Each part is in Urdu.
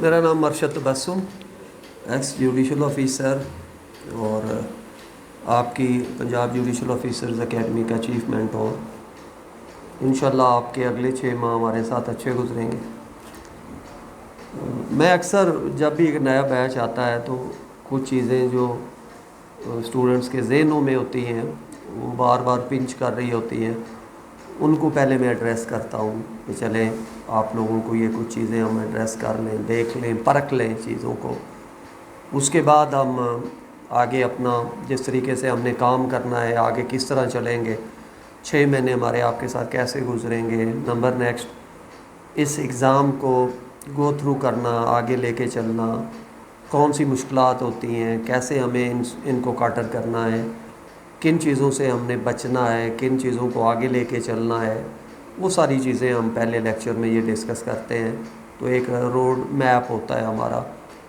میرا نام ارشد تبسم، ایکس جوڈیشل آفیسر اور آپ کی پنجاب جوڈیشل آفیسرز اکیڈمی کا چیف مینٹور۔ انشاءاللہ آپ کے اگلے 6 ماہ ہمارے ساتھ اچھے گزریں گے۔ میں اکثر جب بھی ایک نیا بیچ آتا ہے تو کچھ چیزیں جو اسٹوڈنٹس کے ذہنوں میں ہوتی ہیں وہ بار بار پنچ کر رہی ہوتی ہیں، ان کو پہلے میں ایڈریس کرتا ہوں کہ چلیں آپ لوگوں کو یہ کچھ چیزیں ہم ایڈریس کر لیں، دیکھ لیں، پرکھ لیں چیزوں کو۔ اس کے بعد ہم آگے اپنا جس طریقے سے ہم نے کام کرنا ہے، آگے کس طرح چلیں گے، 6 مہینے ہمارے آپ کے ساتھ کیسے گزریں گے۔ نمبر نیکسٹ، اس ایگزام کو گو تھرو کرنا، آگے لے کے چلنا، کون سی مشکلات ہوتی ہیں، کیسے ہمیں ان کو کاٹر کرنا ہے، کن چیزوں سے ہم نے بچنا ہے، کن چیزوں کو آگے لے کے چلنا ہے، وہ ساری چیزیں ہم پہلے لیکچر میں یہ ڈسکس کرتے ہیں۔ تو ایک روڈ میپ ہوتا ہے ہمارا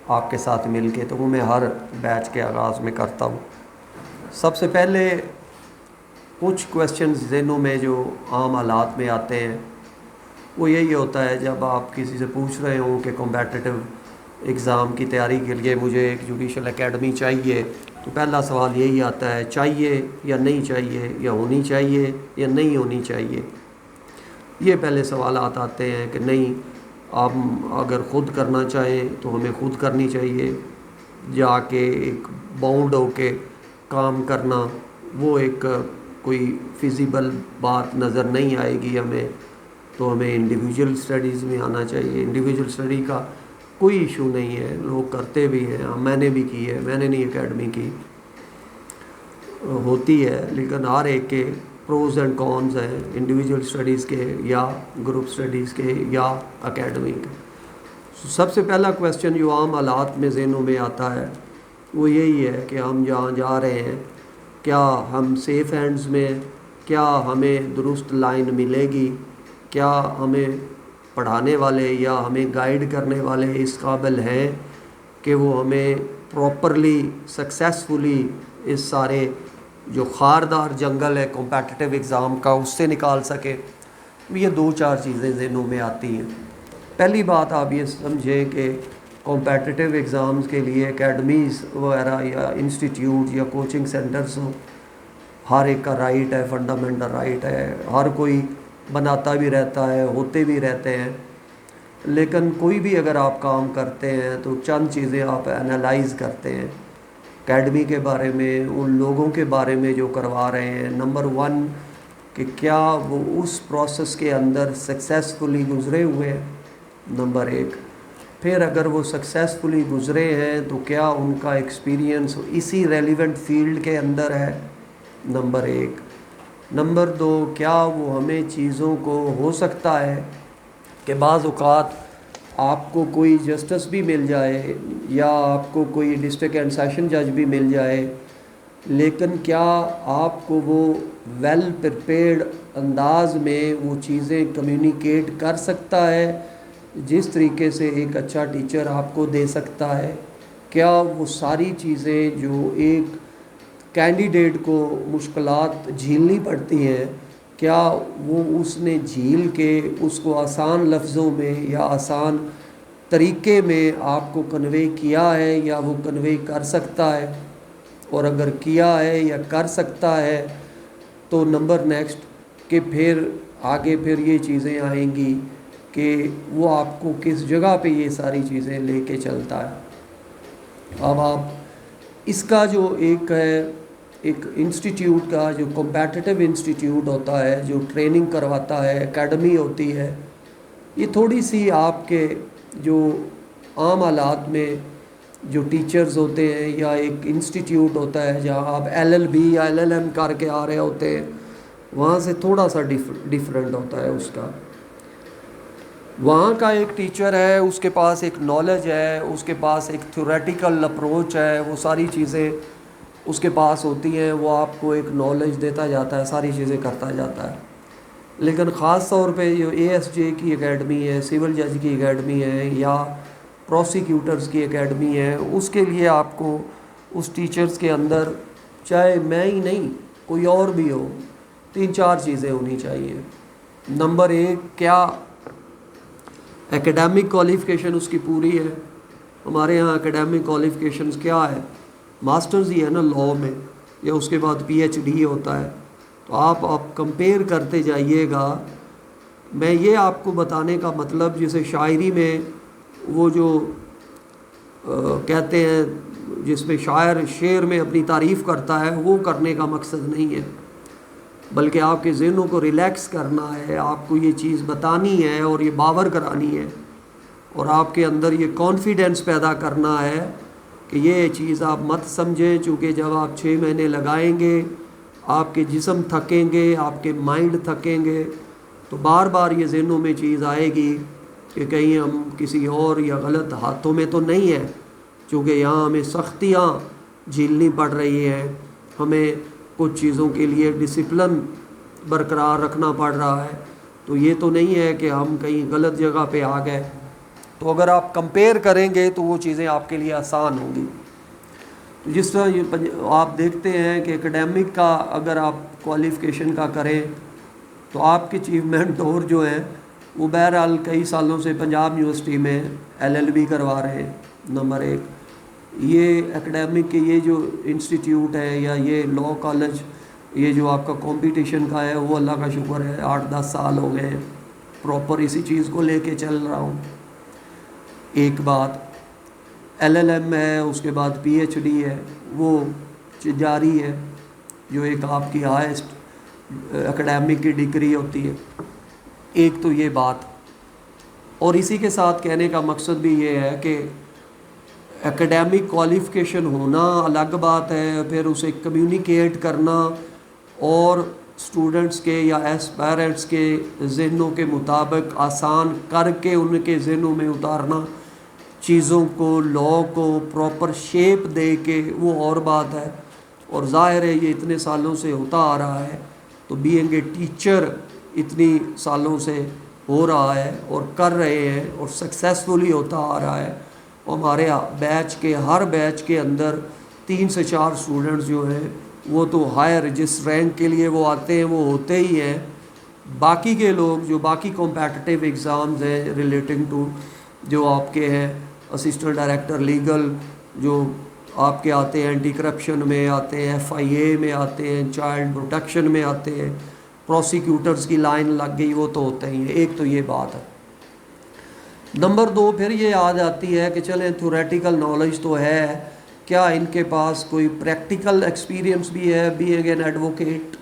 آپ کے ساتھ مل کے، تو وہ میں ہر بیچ کے آغاز میں کرتا ہوں۔ سب سے پہلے کچھ کویسچنز ذہنوں میں جو عام حالات میں آتے ہیں وہ یہی ہوتا ہے، جب آپ کسی سے پوچھ رہے ہوں کہ کمپیٹیٹیو ایگزام کی تیاری کے لیے مجھے ایک جوڈیشل اکیڈمی چاہیے، تو پہلا سوال یہی آتا ہے، چاہیے یا نہیں چاہیے، یا ہونی چاہیے یا نہیں ہونی چاہیے۔ یہ پہلے سوالات آتے ہیں کہ نہیں، آپ اگر خود کرنا چاہیں تو ہمیں خود کرنی چاہیے، جا کے ایک باؤنڈ ہو کے کام کرنا وہ ایک کوئی فیزیبل بات نظر نہیں آئے گی ہمیں، تو ہمیں انڈیویجول اسٹڈیز میں آنا چاہیے۔ انڈیویجول اسٹڈی کا کوئی ایشو نہیں ہے، لوگ کرتے بھی ہیں، میں نے بھی کی ہے، میں نے نہیں اکیڈمی کی، ہوتی ہے، لیکن ہر ایک کے پروز اینڈ کونز ہیں، انڈیویجول اسٹڈیز کے یا گروپ اسٹڈیز کے یا اکیڈمی کے۔ سب سے پہلا کویسچن جو عام حالات میں ذہنوں میں آتا ہے وہ یہی ہے کہ ہم جہاں جا رہے ہیں کیا ہم سیف ہینڈز میں، کیا ہمیں درست لائن ملے گی، کیا ہمیں پڑھانے والے یا ہمیں گائیڈ کرنے والے اس قابل ہیں کہ وہ ہمیں پراپرلی سکسیسفلی اس سارے جو خاردار جنگل ہے کمپیٹیٹیو ایگزام کا اس سے نکال سکے۔ یہ 2-4 چیزیں ذہنوں میں آتی ہیں۔ پہلی بات آپ یہ سمجھیں کہ کمپیٹیٹیو ایگزامز کے لیے اکیڈمیز وغیرہ یا انسٹیٹیوٹ یا کوچنگ سینٹرز ہوں، ہر ایک کا رائٹ ہے، فنڈامنٹل رائٹ ہے، ہر کوئی بناتا بھی رہتا ہے، ہوتے بھی رہتے ہیں، لیکن کوئی بھی اگر آپ کام کرتے ہیں تو چند چیزیں آپ انالائز کرتے ہیں اکیڈمی کے بارے میں، ان لوگوں کے بارے میں جو کروا رہے ہیں۔ نمبر 1 کہ کیا وہ اس پروسیس کے اندر سکسیسفلی گزرے ہوئے ہیں، نمبر 1۔ پھر اگر وہ سکسیسفلی گزرے ہیں تو کیا ان کا ایکسپیرینس اسی ریلیونٹ فیلڈ کے اندر ہے، نمبر 1۔ نمبر 2، کیا وہ ہمیں چیزوں کو ہو سکتا ہے کہ بعض اوقات آپ کو کوئی جسٹس بھی مل جائے یا آپ کو کوئی ڈسٹرکٹ اینڈ سیشن جج بھی مل جائے، لیکن کیا آپ کو وہ ویل پریپیئرڈ انداز میں وہ چیزیں کمیونیکیٹ کر سکتا ہے جس طریقے سے ایک اچھا ٹیچر آپ کو دے سکتا ہے؟ کیا وہ ساری چیزیں جو ایک کینڈیڈیٹ کو مشکلات جھیلنی پڑتی ہیں، کیا وہ اس نے جھیل کے اس کو آسان لفظوں میں یا آسان طریقے میں آپ کو کنوے کیا ہے یا وہ کنوے کر سکتا ہے؟ اور اگر کیا ہے یا کر سکتا ہے تو نمبر نیکسٹ کہ پھر آگے پھر یہ چیزیں آئیں گی کہ وہ آپ کو کس جگہ پہ یہ ساری چیزیں لے کے چلتا ہے۔ اب آپ اس کا جو ایک ہے، ایک انسٹیٹیوٹ کا جو کمپیٹیٹیو انسٹیٹیوٹ ہوتا ہے جو ٹریننگ کرواتا ہے، اکیڈمی ہوتی ہے، یہ تھوڑی سی آپ کے جو عام حالات میں جو ٹیچرز ہوتے ہیں یا ایک انسٹیٹیوٹ ہوتا ہے جہاں آپ LLB یا LLM کر کے آ رہے ہوتے ہیں، وہاں سے تھوڑا سا ڈیفرنٹ ہوتا ہے اس کا۔ وہاں کا ایک ٹیچر ہے، اس کے پاس ایک نالج ہے، اس کے پاس ایک تھیوریٹیکل اپروچ ہے، وہ ساری چیزیں اس کے پاس ہوتی ہیں، وہ آپ کو ایک نالج دیتا جاتا ہے، ساری چیزیں کرتا جاتا ہے۔ لیکن خاص طور پہ جو ASJ کی اکیڈمی ہے، سول جج کی اکیڈمی ہے یا پروسیکیوٹرز کی اکیڈمی ہے، اس کے لیے آپ کو اس ٹیچرز کے اندر، چاہے میں ہی نہیں کوئی اور بھی ہو، 3-4 چیزیں ہونی چاہیے۔ نمبر 1، کیا ایکیڈیمک کوالیفیکیشن اس کی پوری ہے. ہمارے ہاں ایکیڈیمک کوالیفیکیشنز کیا ہے؟ ماسٹرز ہی ہے نا لاء میں، یا اس کے بعد پی ایچ ڈی ہوتا ہے. تو آپ کمپیئر کرتے جائیے گا. میں یہ آپ کو بتانے کا مطلب، جسے شاعری میں وہ جو کہتے ہیں، جس میں شاعر شعر میں اپنی تعریف کرتا ہے، وہ کرنے کا مقصد نہیں ہے، بلکہ آپ کے ذہنوں کو ریلیکس کرنا ہے. آپ کو یہ چیز بتانی ہے اور یہ باور کرانی ہے، اور آپ کے اندر یہ کانفیڈنس پیدا کرنا ہے کہ یہ چیز آپ مت سمجھیں، چونکہ جب آپ 6 مہینے لگائیں گے، آپ کے جسم تھکیں گے، آپ کے مائنڈ تھکیں گے، تو بار بار یہ ذہنوں میں چیز آئے گی کہ کہیں ہم کسی اور یا غلط ہاتھوں میں تو نہیں ہیں، چونکہ یہاں ہمیں سختیاں جھیلنی پڑ رہی ہیں، ہمیں کچھ چیزوں کے لیے ڈسپلن برقرار رکھنا پڑ رہا ہے. تو یہ تو نہیں ہے کہ ہم کہیں غلط جگہ پہ آ گئے. تو اگر آپ کمپیئر کریں گے تو وہ چیزیں آپ کے لیے آسان ہوں گی. جس طرح یہ آپ دیکھتے ہیں کہ اکیڈیمک کا اگر آپ کوالیفیکیشن کا کریں تو آپ کے چیف مینٹور جو ہیں وہ بہرحال کئی سالوں سے پنجاب یونیورسٹی میں LLB کروا رہے ہیں. نمبر 1 یہ اکیڈیمک کے یہ جو انسٹیٹیوٹ ہے یا یہ لاء کالج، یہ جو آپ کا کمپٹیشن کا ہے، وہ اللہ کا شکر ہے 8-10 سال ہو گئے ہیں پراپر اسی چیز کو لے کے چل رہا ہوں. ایک بات LLM ہے، اس کے بعد PhD ہے، وہ جاری ہے، جو ایک آپ کی ہائیسٹ اکیڈیمک کی ڈگری ہوتی ہے. ایک تو یہ بات، اور اسی کے ساتھ کہنے کا مقصد بھی یہ ہے کہ اکیڈیمک کوالیفیکیشن ہونا الگ بات ہے، پھر اسے کمیونیکیٹ کرنا اور اسٹوڈنٹس کے یا ایسپائرنٹس کے ذہنوں کے مطابق آسان کر کے ان کے ذہنوں میں اتارنا، چیزوں کو لاء کو پراپر شیپ دے کے، وہ اور بات ہے. اور ظاہر ہے یہ اتنے سالوں سے ہوتا آ رہا ہے، تو بینگ اے ٹیچر اتنی سالوں سے ہو رہا ہے اور کر رہے ہیں اور سکسیسفلی ہوتا آ رہا ہے. ہمارے ہر بیچ کے اندر 3 سے 4 اسٹوڈنٹس جو ہیں وہ تو ہائر جس رینک کے لیے وہ آتے ہیں وہ ہوتے ہی ہیں. باقی کے لوگ جو باقی کمپیٹیٹیو ایگزامز ہیں ریلیٹنگ ٹو، جو آپ کے ہیں اسسٹنٹ ڈائریکٹر لیگل، جو آپ کے آتے ہیں اینٹی کرپشن میں آتے ہیں، FIA میں آتے ہیں، چائلڈ پروٹیکشن میں آتے ہیں، پروسیکیوٹرز کی لائن لگ گئی، وہ تو ہوتے ہی ہیں. ایک تو یہ بات ہے. نمبر 2 پھر یہ آ جاتی ہے کہ چلیں تھیوریٹیکل نالج تو ہے، کیا ان کے پاس کوئی پریکٹیکل ایکسپیرینس بھی ہے بینگ این ایڈوکیٹ؟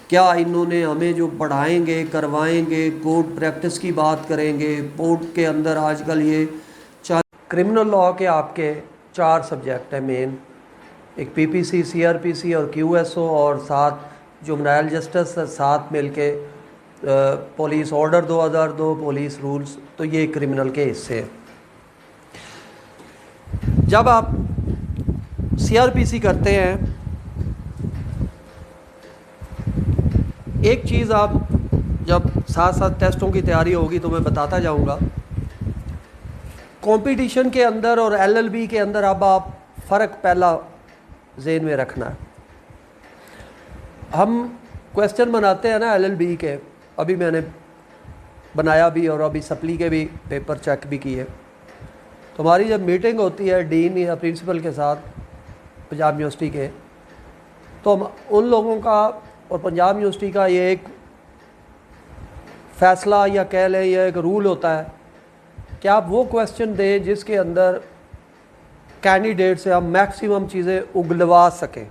کیا انہوں نے ہمیں جو پڑھائیں گے کروائیں گے، کورٹ پریکٹس کی بات کریں گے. کورٹ کے اندر آج کل یہ کرمنل لاء کے آپ کے 4 سبجیکٹ ہیں مین، ایک PPC، CRPC اور QSO، اور ساتھ جومنائل جسٹس، ساتھ مل کے پولیس آرڈر 2002، پولیس رولز. تو یہ کرمنل کے حصے ہیں. جب آپ CRPC کرتے ہیں، ایک چیز آپ جب ساتھ ساتھ ٹیسٹوں کی تیاری ہوگی تو میں بتاتا جاؤں گا. کمپٹیشن کے اندر اور LLB کے اندر اب آپ فرق پہلا ذہن میں رکھنا ہے. ہم کویسچن بناتے ہیں نا LLB کے، ابھی میں نے بنایا بھی اور ابھی سپلی کے بھی پیپر چیک بھی کیے. تو ہماری جب میٹنگ ہوتی ہے ڈین یا پرنسپل کے ساتھ پنجاب یونیورسٹی کے، تو ہم ان لوگوں کا اور پنجاب یونیورسٹی کا یہ ایک فیصلہ یا کہہ لیں یا ایک رول ہوتا ہے کہ آپ وہ کویسچن دیں جس کے اندر کینڈیڈیٹ سے ہم میکسیمم چیزیں اگلوا سکیں.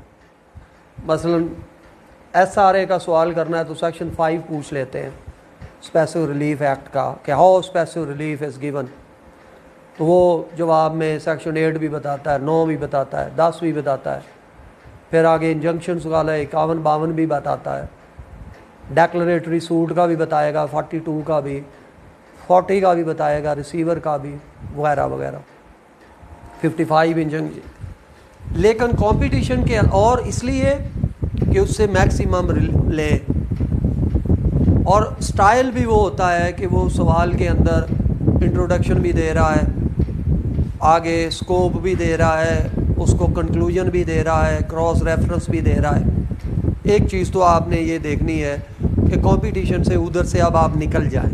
مثلا SRA کا سوال کرنا ہے تو سیکشن 5 پوچھ لیتے ہیں اسپیسیو ریلیف ایکٹ کا کہ ہاؤ اسپیسیو ریلیف از گیون، تو وہ جواب میں سیکشن 8 بھی بتاتا ہے، 9 بھی بتاتا ہے، 10 بھی بتاتا ہے. پھر آگے انجنکشنز والا 51-52 بھی بتاتا ہے، ڈیکلریٹری سوٹ کا بھی بتائے گا، 42 کا بھی، 40 کا بھی بتائے گا، ریسیور کا بھی، وغیرہ وغیرہ، 55 انجنکشن. لیکن کمپٹیشن کے اور اس لیے کہ اس سے میکسیمم لیں، اور سٹائل بھی وہ ہوتا ہے کہ وہ سوال کے اندر انٹروڈکشن بھی دے رہا ہے، آگے سکوپ بھی دے رہا ہے، اس کو کنکلوژن بھی دے رہا ہے، کراس ریفرنس بھی دے رہا ہے. ایک چیز تو آپ نے یہ دیکھنی ہے کہ کمپٹیشن سے ادھر سے اب آپ نکل جائیں.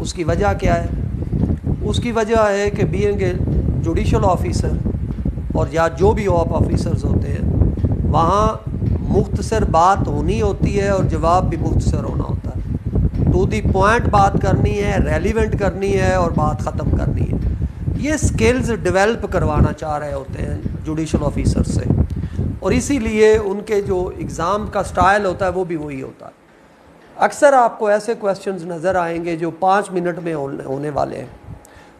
اس کی وجہ کیا ہے؟ اس کی وجہ ہے کہ بینگ اے جوڈیشل آفیسر اور یا جو بھی آپ آفیسرز ہوتے ہیں وہاں مختصر بات ہونی ہوتی ہے اور جواب بھی مختصر ہونا ہوتا ہے. ٹو دی پوائنٹ بات کرنی ہے, ریلیونٹ کرنی ہے اور بات ختم کرنی ہے. یہ سکلز ڈیولپ کروانا چاہ رہے ہوتے ہیں جوڈیشل آفیسر سے, اور اسی لیے ان کے جو ایگزام کا سٹائل ہوتا ہے وہ بھی وہی ہوتا ہے. اکثر آپ کو ایسے کویسچنز نظر آئیں گے جو 5 منٹ میں ہونے والے ہیں,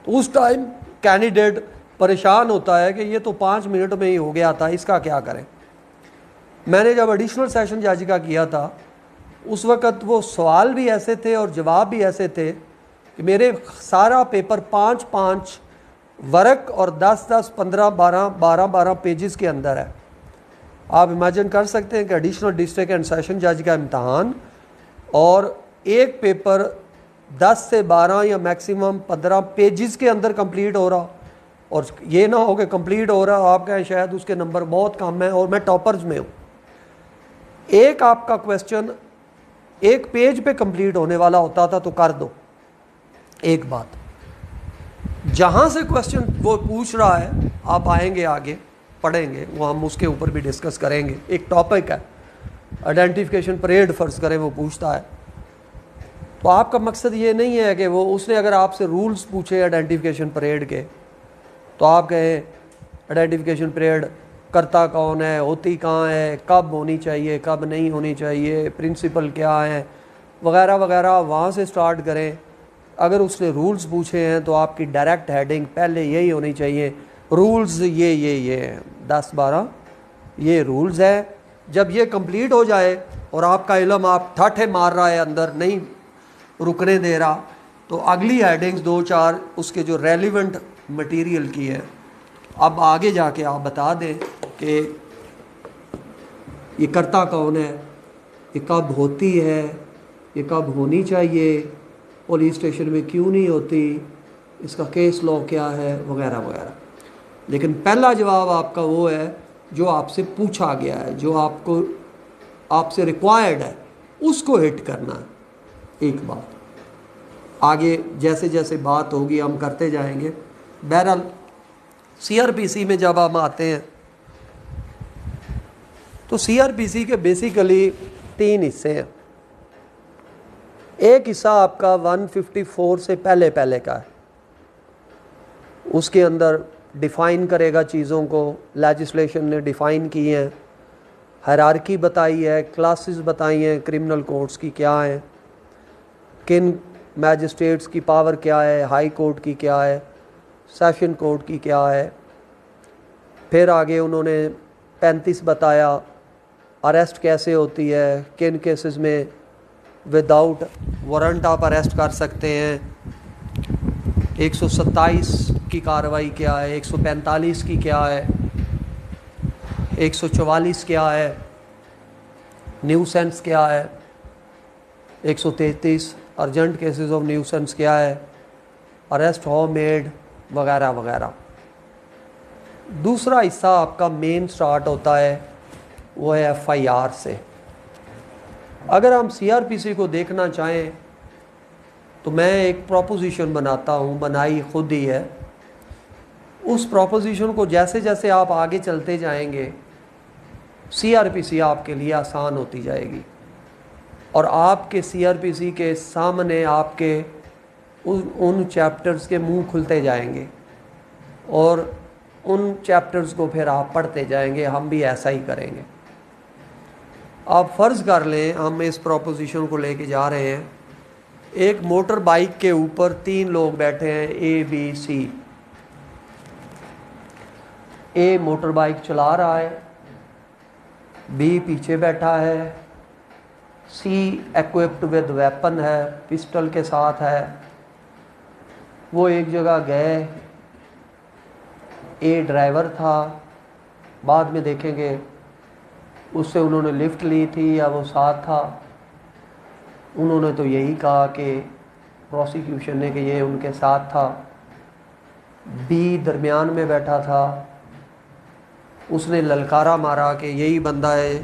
تو اس ٹائم کینڈیڈیٹ پریشان ہوتا ہے کہ یہ تو 5 منٹ میں ہی ہو گیا تھا, اس کا کیا کریں. میں نے جب ایڈیشنل سیشن جج کا کیا تھا اس وقت وہ سوال بھی ایسے تھے اور جواب بھی ایسے تھے کہ میرے سارا پیپر 5 ورق اور 10 15 پیجز کے اندر ہے. آپ امیجن کر سکتے ہیں کہ ایڈیشنل ڈسٹرکٹ اینڈ سیشن جج کا امتحان اور ایک پیپر 10 سے 12 یا میکسیمم 15 پیجز کے اندر کمپلیٹ ہو رہا, اور یہ نہ ہو کہ کمپلیٹ ہو رہا آپ کہیں شاید اس کے نمبر بہت کم ہیں اور میں ٹاپرز میں ہوں. ایک آپ کا کویسچن ایک پیج پہ کمپلیٹ ہونے والا ہوتا تھا تو کر دو. ایک بات, جہاں سے کویسچن وہ پوچھ رہا ہے آپ آئیں گے آگے پڑھیں گے, وہ ہم اس کے اوپر بھی ڈسکس کریں گے. ایک ٹاپک ہے آئیڈینٹیفیکیشن پریڈ فرض کریں وہ پوچھتا ہے, تو آپ کا مقصد یہ نہیں ہے کہ وہ اس نے اگر آپ سے رولز پوچھے آئیڈینٹیفیکیشن پریڈ کے تو آپ کہیں آئیڈینٹیفیکیشن پریڈ کرتا کون ہے, ہوتی کہاں ہے, کب ہونی چاہیے, کب نہیں ہونی چاہیے, پرنسپل کیا ہیں وغیرہ وغیرہ, وہاں سے سٹارٹ کریں. اگر اس نے رولز پوچھے ہیں تو آپ کی ڈائریکٹ ہیڈنگ پہلے یہی ہونی چاہیے, رولز یہ ہیں 10-12 یہ رولز ہے. جب یہ کمپلیٹ ہو جائے اور آپ کا علم آپ ٹھاٹھے مار رہا ہے اندر نہیں رکنے دے رہا, تو اگلی ہیڈنگز 2-4 اس کے جو ریلیونٹ مٹیریل کی ہے اب آگے جا کے آپ بتا دیں کہ یہ کرتا کون ہے, یہ کب ہوتی ہے, یہ کب ہونی چاہیے, پولیس اسٹیشن میں کیوں نہیں ہوتی, اس کا کیس لاء کیا ہے وغیرہ وغیرہ. لیکن پہلا جواب آپ کا وہ ہے جو آپ سے پوچھا گیا ہے, جو آپ سے ریکوائرڈ ہے, اس کو ہٹ کرنا ہے. ایک بات آگے جیسے جیسے بات ہوگی ہم کرتے جائیں گے. بہرحال سی آر پی سی میں جب ہم آتے ہیں تو سی آر پی سی کے بیسیکلی 3 حصے ہیں. ایک حصہ آپ کا 154 سے پہلے کا ہے, اس کے اندر ڈیفائن کرے گا چیزوں کو, لیجسلیشن نے ڈیفائن کی ہیں, ہائرارکی بتائی ہے, کلاسز بتائی ہیں کرمنل کورٹس کی کیا ہیں, کن میجسٹریٹس کی پاور کیا ہے, ہائی کورٹ کی کیا ہے, سیشن کورٹ کی کیا ہے. پھر آگے انہوں نے 35 بتایا اریسٹ کیسے ہوتی ہے, کن کیسز میں وداؤٹ وارنٹ آپ اریسٹ کر سکتے ہیں, 127 کی کارروائی کیا ہے, 145 کی کیا ہے, 144 کیا ہے, نیوسنس کیا ہے, 133 ارجنٹ کیسز آف نیوسنس کیا ہے, اریسٹ ہاؤ میڈ وغیرہ وغیرہ. دوسرا حصہ آپ کا مین سٹارٹ ہوتا ہے وہ ہے ایف آئی آر سے. اگر ہم سی آر پی سی کو دیکھنا چاہیں تو میں ایک پروپوزیشن بناتا ہوں, بنائی خود ہی ہے. اس پروپوزیشن کو جیسے جیسے آپ آگے چلتے جائیں گے سی آر پی سی آپ کے لیے آسان ہوتی جائے گی, اور آپ کے سی آر پی سی کے سامنے آپ کے ان چیپٹرز کے منہ کھلتے جائیں گے اور ان چیپٹرز کو پھر آپ پڑھتے جائیں گے. ہم بھی ایسا ہی کریں گے. آپ فرض کر لیں ہم اس پروپوزیشن کو لے کے جا رہے ہیں, ایک موٹر بائک کے اوپر 3 لوگ بیٹھے ہیں A B C. A motor bike چلا رہا ہے, بی پیچھے بیٹھا ہے, سی ایکوپڈ ود ویپن ہے, پسٹل کے ساتھ ہے. وہ ایک جگہ گئے, اے ڈرائیور تھا, بعد میں دیکھیں گے اس سے انہوں نے لفٹ لی تھی یا وہ ساتھ تھا. انہوں نے تو یہی کہا کہ پروسیکیوشن نے کہ یہ ان کے ساتھ تھا. بی درمیان میں بیٹھا تھا, اس نے للکارا مارا کہ یہی بندہ ہے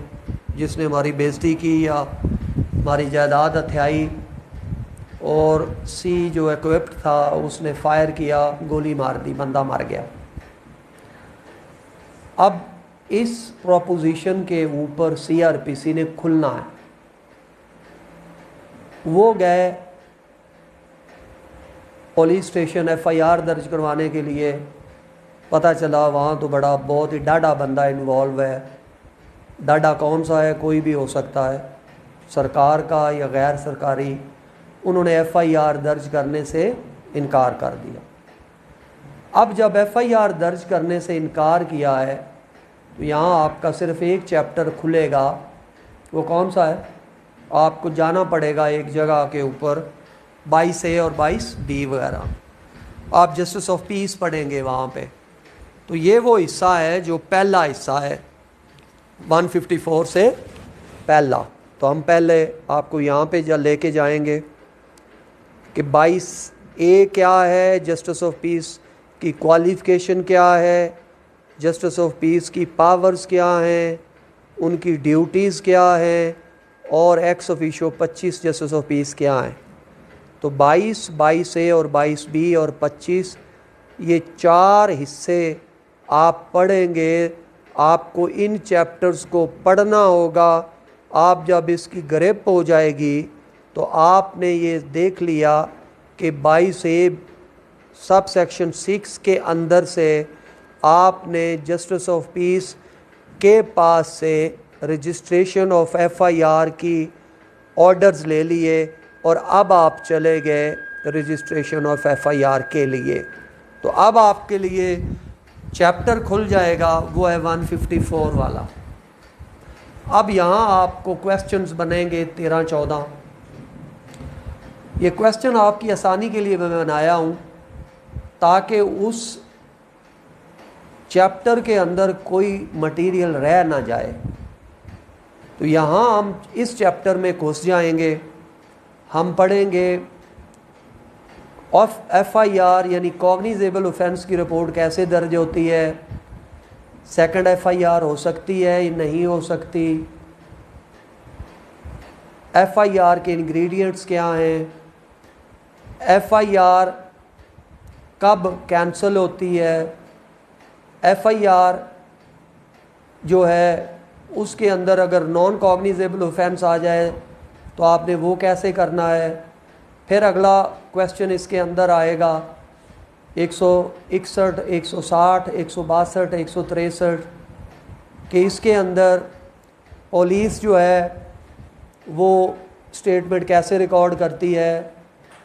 جس نے ہماری بےزتی کی یا ہماری جائیداد ہتھیائی. اور سی جو ایکوپٹ تھا اس نے فائر کیا، گولی مار دی، بندہ مر گیا۔ اب اس پروپوزیشن کے اوپر سی آر پی سی نے کھلنا ہے۔ وہ گئے police station F I R درج کروانے کے لیے، پتہ چلا وہاں تو بہت ہی ڈاڈا بندہ انوالو ہے۔ ڈاڈا کون سا ہے؟ کوئی بھی ہو سکتا ہے، سرکار کا یا غیر سرکاری۔ انہوں نے ایف آئی آر درج کرنے سے انکار کر دیا۔ اب جب ایف آئی آر درج کرنے سے انکار کیا ہے تو یہاں آپ کا صرف ایک چیپٹر کھلے گا۔ وہ کون سا ہے؟ آپ کو جانا پڑے گا ایک جگہ کے اوپر، 22A اور 22B وغیرہ، آپ جسٹس آف پیس پڑھیں گے وہاں پہ۔ تو یہ وہ حصہ ہے جو پہلا حصہ ہے 154 سے پہلا۔ تو ہم پہلے آپ کو یہاں پہ لے کے جائیں گے کہ 22A کیا ہے، جسٹس آف پیس کی کوالیفیکیشن کیا ہے، جسٹس آف پیس کی پاورز کیا ہیں، ان کی ڈیوٹیز کیا ہیں، اور ایکس آفیشو 25 جسٹس آف پیس کیا ہیں۔ تو 22A اور 22B اور 25 یہ 4 حصے آپ پڑھیں گے۔ آپ کو ان چیپٹرز کو پڑھنا ہوگا۔ آپ جب اس کی گرپ ہو جائے گی تو آپ نے یہ دیکھ لیا کہ 22A سب سیکشن 6 کے اندر سے آپ نے جسٹس آف پیس کے پاس سے registration of F I R کی آرڈرز لے لیے، اور اب آپ چلے گئے registration of F I R کے لیے۔ تو اب آپ کے لیے چیپٹر کھل جائے گا، وہ ہے 154 والا۔ اب یہاں آپ کو کویسچنز بنیں گے 13-14۔ یہ کویسچن آپ کی آسانی کے لیے میں بنایا ہوں تاکہ اس چیپٹر کے اندر کوئی مٹیریل رہ نہ جائے۔ تو یہاں ہم اس چیپٹر میں گھس جائیں گے۔ ہم پڑھیں گے ایف آئی آر یعنی کوگنیزیبل اوفینس کی رپورٹ کیسے درج ہوتی ہے، سیکنڈ ایف آئی آر ہو سکتی ہے یا نہیں ہو سکتی، ایف آئی آر کے انگریڈینٹس کیا ہیں، ایف آئی آر کب کینسل ہوتی ہے، ایف آئی آر جو ہے اس کے اندر اگر نان کوگنیزیبل اوفینس آ جائے تو آپ نے وہ کیسے کرنا ہے۔ پھر اگلا کویسچن اس کے اندر آئے گا 161 160 162 163 کہ اس کے اندر پولیس جو ہے وہ اسٹیٹمنٹ کیسے ریکارڈ کرتی ہے،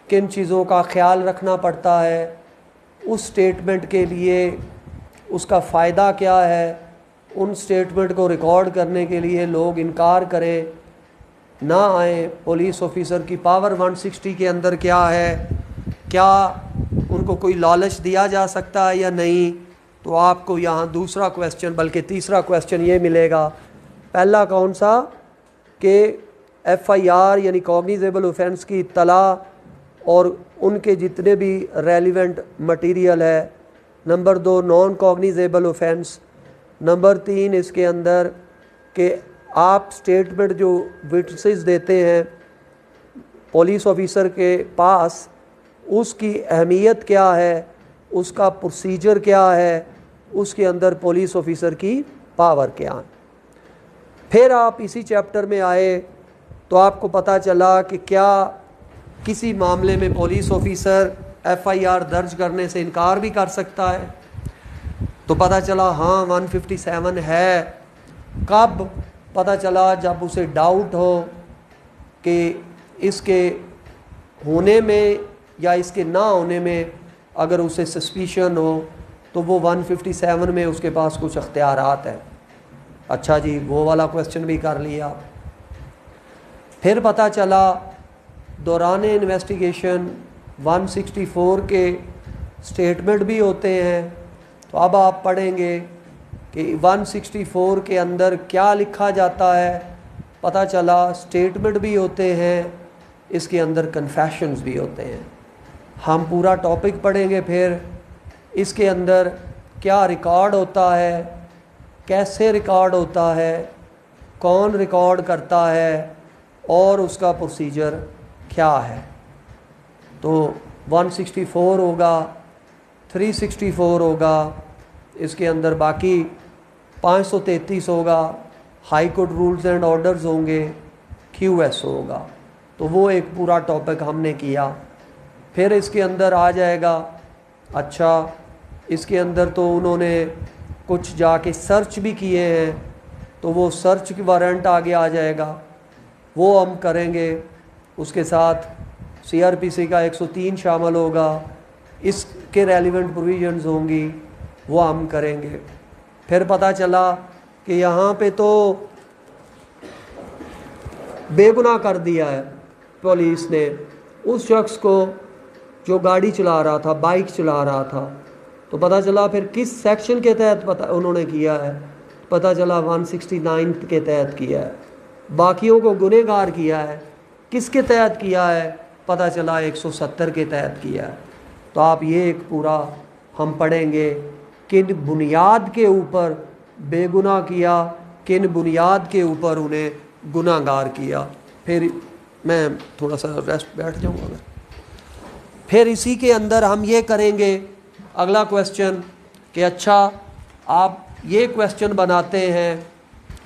کن چیزوں کا خیال رکھنا پڑتا ہے، اس اسٹیٹمنٹ کے لیے اس کا فائدہ کیا ہے، ان اسٹیٹمنٹ کو ریکارڈ کرنے کے لیے لوگ انکار کریں نہ آئیں، پولیس آفیسر کی پاور 160 کے اندر کیا ہے، کیا ان کو کوئی لالچ دیا جا سکتا ہے یا نہیں۔ تو آپ کو یہاں دوسرا کویسچن بلکہ تیسرا کویسچن یہ ملے گا۔ پہلا کون سا کہ ایف آئی آر یعنی کوگنیزیبل اوفینس کی اطلاع اور ان کے جتنے بھی ریلیونٹ مٹیریل ہے۔ Number 2 non cognizable offence. Number 3 اس کے اندر کہ آپ اسٹیٹمنٹ جو وٹنسز دیتے ہیں پولیس آفیسر کے پاس، اس کی اہمیت کیا ہے، اس کا پروسیجر کیا ہے، اس کے اندر پولیس آفیسر کی پاور کیا ہے۔ پھر آپ اسی چیپٹر میں آئے تو آپ کو پتہ چلا کہ کیا کسی معاملے میں police officer F I R درج کرنے سے انکار بھی کر سکتا ہے۔ تو پتہ چلا ہاں 157 ہے۔ کب پتہ چلا؟ جب اسے ڈاؤٹ ہو کہ اس کے ہونے میں یا اس کے نہ ہونے میں اگر اسے سسپیشن ہو تو وہ 157 میں اس کے پاس کچھ اختیارات ہیں۔ اچھا جی، وہ والا کویسچن بھی کر لیا۔ پھر پتہ چلا دوران انویسٹیگیشن 164 کے اسٹیٹمنٹ بھی ہوتے ہیں۔ تو اب آپ پڑھیں گے کہ 164 کے اندر کیا لکھا جاتا ہے۔ پتہ چلا اسٹیٹمنٹ بھی ہوتے ہیں، اس کے اندر کنفیشنز بھی ہوتے ہیں۔ ہم پورا ٹاپک پڑھیں گے۔ پھر اس کے اندر کیا ریکارڈ ہوتا ہے، کیسے ریکارڈ ہوتا ہے، کون ریکارڈ کرتا ہے، اور اس کا پروسیجر کیا ہے۔ تو 164 ہوگا, 364 ہوگا, اس کے اندر باقی 533 ہوگا, high court rules and orders ہوں گے, QS ہوگا. تو وہ ایک پورا ٹاپک ہم نے کیا. پھر اس کے اندر آ جائے گا, اچھا اس کے اندر تو انہوں نے کچھ جا کے سرچ بھی کیے ہیں, تو وہ سرچ کی وارنٹ آگے آ جائے گا, وہ ہم کریں گے. اس کے ساتھ CRPC کا 103 شامل ہوگا, اس کے ریلیونٹ پروویژنز ہوں گی, وہ ہم کریں گے. پھر پتہ چلا کہ یہاں پہ تو بے گناہ کر دیا ہے پولیس نے اس شخص کو جو گاڑی چلا رہا تھا, بائک چلا رہا تھا. تو پتہ چلا پھر کس سیکشن کے تحت انہوں نے کیا ہے, پتہ چلا 169 کے تحت کیا ہے. باقیوں کو گنہگار کیا ہے, کس کے تحت کیا ہے, پتہ چلا 170 کے تحت کیا ہے. تو آپ یہ ایک پورا ہم پڑھیں گے, کن بنیاد کے اوپر بے گناہ کیا, کن بنیاد کے اوپر انہیں گناہ گار کیا. پھر میں تھوڑا سا ریسٹ بیٹھ جاؤں گا. پھر اسی کے اندر ہم یہ کریں گے اگلا کویسچن کہ اچھا آپ یہ کویسچن بناتے ہیں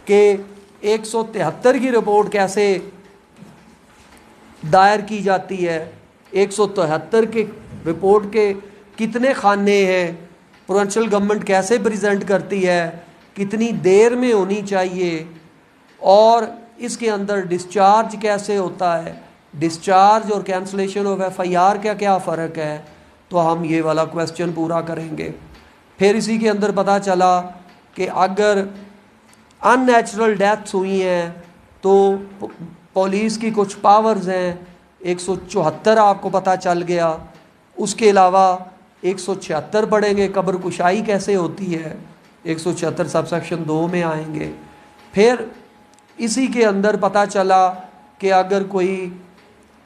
کہ 173 کی رپورٹ کیسے دائر کی جاتی ہے, 173 کے رپورٹ کے کتنے خانے ہیں, پروونشل گورنمنٹ کیسے پریزنٹ کرتی ہے, کتنی دیر میں ہونی چاہیے, اور اس کے اندر ڈسچارج کیسے ہوتا ہے, ڈسچارج اور کینسلیشن آف FIR کا کیا فرق ہے. تو ہم یہ والا کویسچن پورا کریں گے. پھر اسی کے اندر پتہ چلا کہ اگر ان نیچرل ڈیتھس ہوئی ہیں تو پولیس کی کچھ پاورز ہیں, 174 آپ کو پتہ چل گیا. اس کے علاوہ 176 پڑھیں گے, قبر کشائی کیسے ہوتی ہے, 176 سب سیکشن 2 میں آئیں گے. پھر اسی کے اندر پتہ چلا کہ اگر کوئی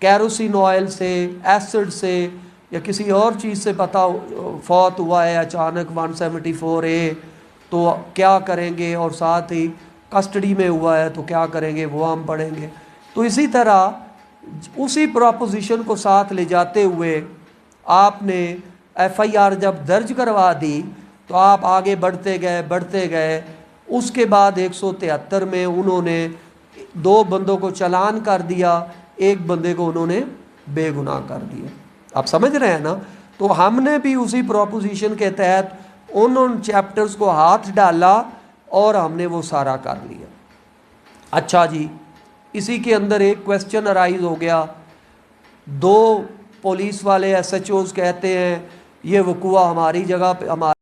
کیروسین آئل سے, ایسڈ سے یا کسی اور چیز سے فوت ہوا ہے اچانک 174A, تو کیا کریں گے, اور ساتھ ہی کسٹڈی میں ہوا ہے تو کیا کریں گے, وہ ہم پڑھیں گے. تو اسی طرح اسی پراپوزیشن کو ساتھ لے جاتے ہوئے آپ نے FIR جب درج کروا دی تو آپ آگے بڑھتے گئے. اس کے بعد 173 میں انہوں نے 2 بندوں کو چلان کر دیا, 1 بندے کو انہوں نے بے گناہ کر دیا. آپ سمجھ رہے ہیں نا. تو ہم نے بھی اسی پروپوزیشن کے تحت ان چیپٹرز کو ہاتھ ڈالا اور ہم نے وہ سارا کر لیا. اچھا جی, اسی کے اندر ایک کویسچن ارائز ہو گیا. 2 پولیس والے SHOs کہتے ہیں یہ وقوع ہماری جگہ پہ, ہمارے